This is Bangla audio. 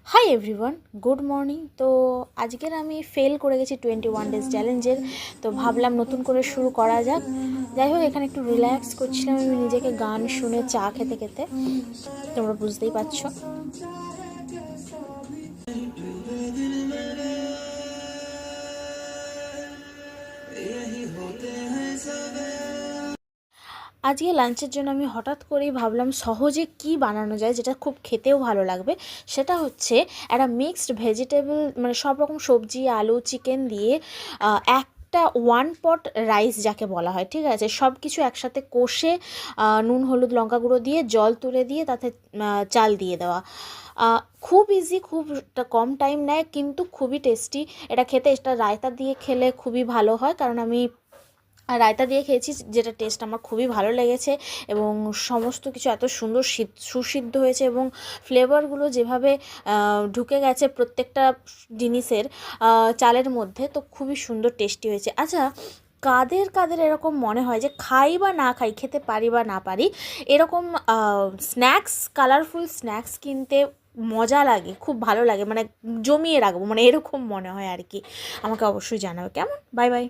Hi everyone, good morning. তো আজকের আমি ফেল করে গেছি 21 ডেজ চ্যালেঞ্জের। তো ভাবলাম নতুন করে শুরু করা যাক। যাই হোক, এখানে একটু রিল্যাক্স করছিলাম আমি নিজেকে, গান শুনে চা খেতে খেতে। তোমরা বুঝতেই পারছো। আজকে লাঞ্চের জন্য আমি হঠাৎ করেই ভাবলাম সহজে কি বানানো যায় যেটা খুব খেতেও ভালো লাগবে। সেটা হচ্ছে একটা মিক্সড ভেজিটেবল, মানে সব রকম সবজি, আলু, চিকেন দিয়ে একটা ওয়ান পট রাইস যাকে বলা হয়, ঠিক আছে, সব কিছু একসাথে কষে নুন, হলুদ, লঙ্কা গুঁড়ো দিয়ে জল তুলে দিয়ে তাতে চাল দিয়ে দেওয়া। খুব ইজি, খুব কম টাইম নেয়, কিন্তু খুবই টেস্টি এটা খেতে। এটা রায়তা দিয়ে খেলে খুবই ভালো হয়, কারণ আমি রায়তা দিয়ে খেয়েছি, যেটা টেস্ট আমার খুবই ভালো লেগেছে। এবং সমস্ত কিছু এত সুন্দর সুসিদ্ধ হয়েছে এবং ফ্লেভারগুলো যেভাবে ঢুকে গেছে প্রত্যেকটা জিনিসের চালের মধ্যে, তো খুবই সুন্দর টেস্টি হয়েছে। আচ্ছা, কাদের কাদের এরকম মনে হয় যে খাই বা না খাই, খেতে পারি বা না পারি, এরকম স্ন্যাক্স, কালারফুল স্ন্যাক্স কিনতে মজা লাগে, খুব ভালো লাগে, মানে জমিয়ে রাখবো, মানে এরকম মনে হয় আর কি। আমাকে অবশ্যই জানাবে কেমন। Bye bye.